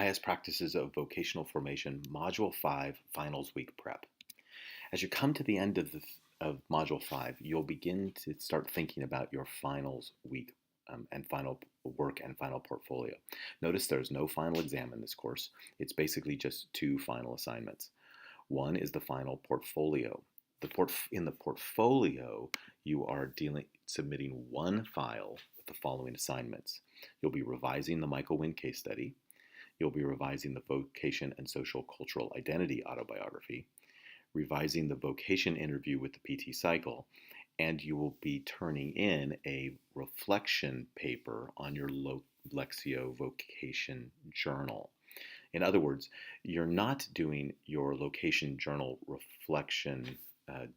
IS Practices of Vocational Formation, Module 5, Finals Week Prep. As you come to the end of Module 5, you'll begin to start thinking about your finals week and final work and final portfolio. Notice there's no final exam in this course. It's basically just two final assignments. One is the final portfolio. In the portfolio, you are submitting one file with the following assignments. You'll be revising the Michael Wynn case study. You'll be revising the Vocation and Social Cultural Identity autobiography, revising the vocation interview with the PT cycle, and you will be turning in a reflection paper on your Lexio vocation journal. In other words, you're not doing your location journal reflection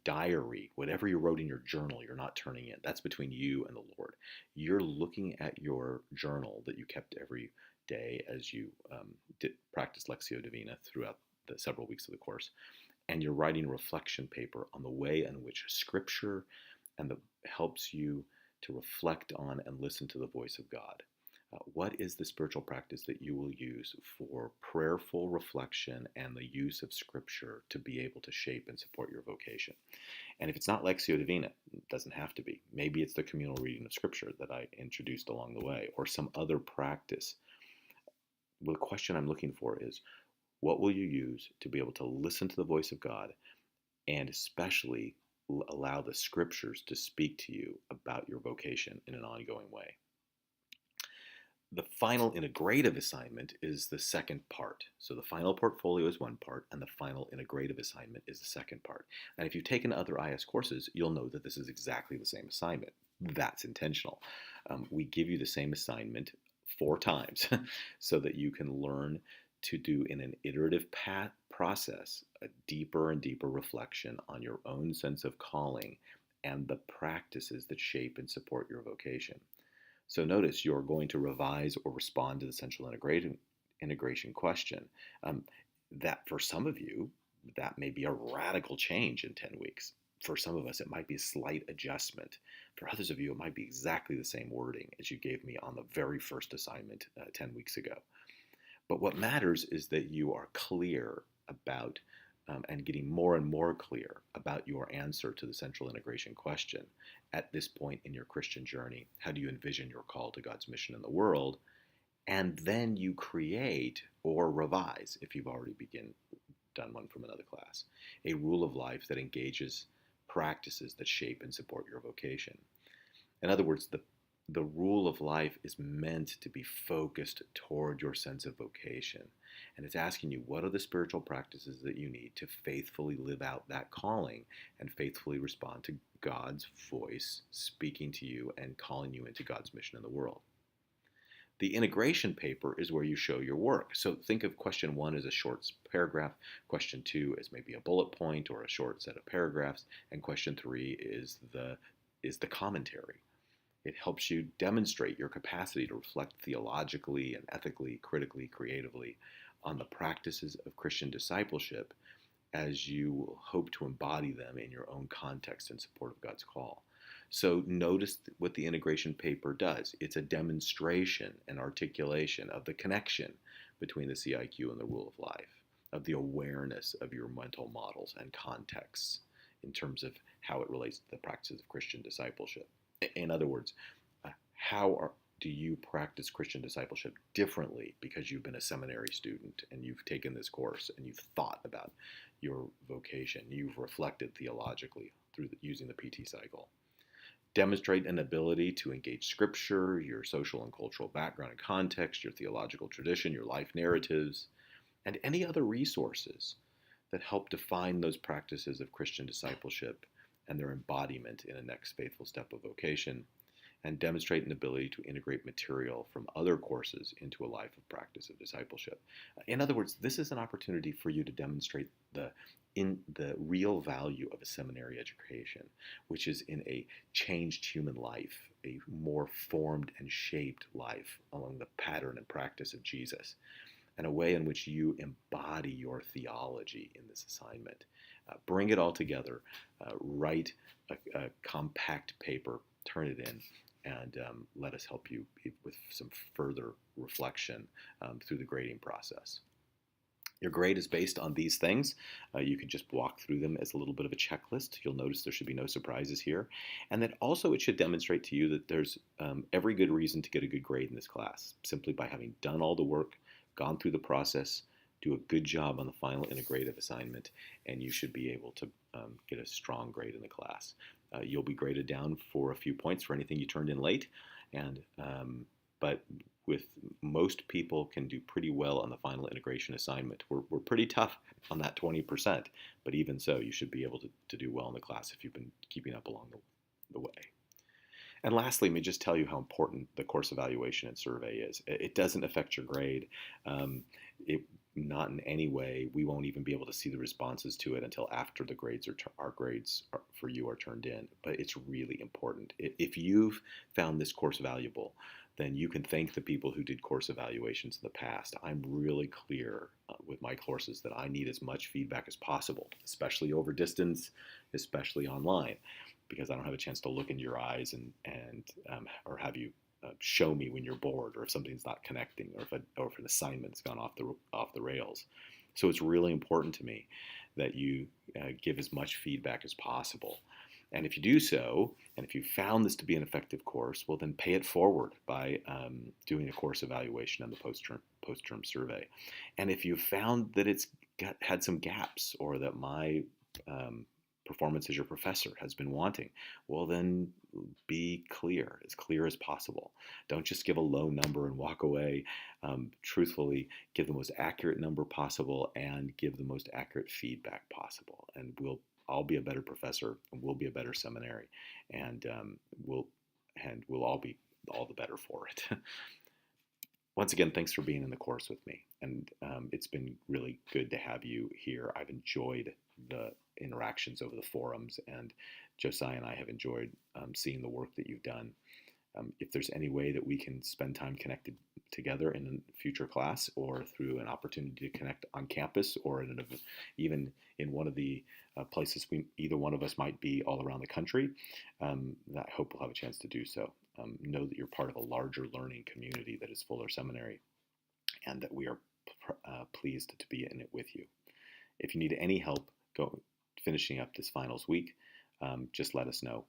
diary. Whatever you wrote in your journal, you're not turning in. That's between you and the Lord. You're looking at your journal that you kept every day as you did practice Lectio Divina throughout the several weeks of the course, and you're writing a reflection paper on the way in which Scripture helps you to reflect on and listen to the voice of God. What is the spiritual practice that you will use for prayerful reflection and the use of Scripture to be able to shape and support your vocation? And if it's not Lectio Divina, it doesn't have to be. Maybe it's the communal reading of Scripture that I introduced along the way, or some other practice. Well, the question I'm looking for is, what will you use to be able to listen to the voice of God and especially allow the Scriptures to speak to you about your vocation in an ongoing way? The final integrative assignment is the second part. So the final portfolio is one part, and the final integrative assignment is the second part. And if you've taken other IS courses, you'll know that this is exactly the same assignment. That's intentional. We give you the same assignment 4 times so that you can learn to do in an iterative process a deeper and deeper reflection on your own sense of calling and the practices that shape and support your vocation. So notice you're going to revise or respond to the central integration question. That for some of you, that may be a radical change in 10 weeks. For some of us, it might be a slight adjustment. For others of you, it might be exactly the same wording as you gave me on the very first assignment 10 weeks ago. But what matters is that you are clear about and getting more and more clear about your answer to the central integration question at this point in your Christian journey. How do you envision your call to God's mission in the world? And then you create or revise, if you've already done one from another class, a rule of life that engages practices that shape and support your vocation. In other words, the rule of life is meant to be focused toward your sense of vocation. And it's asking you, what are the spiritual practices that you need to faithfully live out that calling and faithfully respond to God's voice speaking to you and calling you into God's mission in the world? The integration paper is where you show your work. So think of question 1 as a short paragraph, question 2 as maybe a bullet point or a short set of paragraphs, and question 3 is the commentary. It helps you demonstrate your capacity to reflect theologically and ethically, critically, creatively on the practices of Christian discipleship as you hope to embody them in your own context in support of God's call. So notice what the integration paper does. It's a demonstration and articulation of the connection between the CIQ and the rule of life, of the awareness of your mental models and contexts in terms of how it relates to the practices of Christian discipleship. In other words, do you practice Christian discipleship differently because you've been a seminary student and you've taken this course and you've thought about your vocation, you've reflected theologically through using the PT cycle? Demonstrate an ability to engage Scripture, your social and cultural background and context, your theological tradition, your life narratives, and any other resources that help define those practices of Christian discipleship and their embodiment in a next faithful step of vocation, and demonstrate an ability to integrate material from other courses into a life of practice of discipleship. In other words, this is an opportunity for you to demonstrate the real value of a seminary education, which is in a changed human life, a more formed and shaped life along the pattern and practice of Jesus, and a way in which you embody your theology in this assignment. Bring it all together, write a compact paper, turn it in, and let us help you with some further reflection through the grading process. Your grade is based on these things. You can just walk through them as a little bit of a checklist. You'll notice there should be no surprises here. And that also it should demonstrate to you that there's every good reason to get a good grade in this class, simply by having done all the work, gone through the process, do a good job on the final integrative assignment, and you should be able to get a strong grade in the class. You'll be graded down for a few points for anything you turned in late, and but with most people can do pretty well on the final integration assignment. We're pretty tough on that 20%, but even so, you should be able to do well in the class if you've been keeping up along the way. And lastly, let me just tell you how important the course evaluation and survey is. It doesn't affect your grade. Not in any way. We won't even be able to see the responses to it until after the grades our grades for you are turned in. But it's really important. If you've found this course valuable, then you can thank the people who did course evaluations in the past. I'm really clear with my courses that I need as much feedback as possible, especially over distance, especially online, because I don't have a chance to look into your eyes or have you show me when you're bored, or if something's not connecting, or if an assignment's gone off the rails. So it's really important to me that you give as much feedback as possible. And if you do so, and if you found this to be an effective course, well, then pay it forward by doing a course evaluation and the post-term survey. And if you found that it's had some gaps, or that my performance as your professor has been wanting, well, then be clear as possible. Don't just give a low number and walk away. Truthfully, give the most accurate number possible and give the most accurate feedback possible. And I'll be a better professor, and we'll be a better seminary, and we'll all be all the better for it. Once again, thanks for being in the course with me, and it's been really good to have you here. I've enjoyed the interactions over the forums, and Josiah and I have enjoyed seeing the work that you've done. If there's any way that we can spend time connected together in a future class, or through an opportunity to connect on campus, or even in one of the places either one of us might be all around the country, I hope we'll have a chance to do so. Know that you're part of a larger learning community that is Fuller Seminary, and that we are pleased to be in it with you. If you need any help finishing up this finals week, just let us know.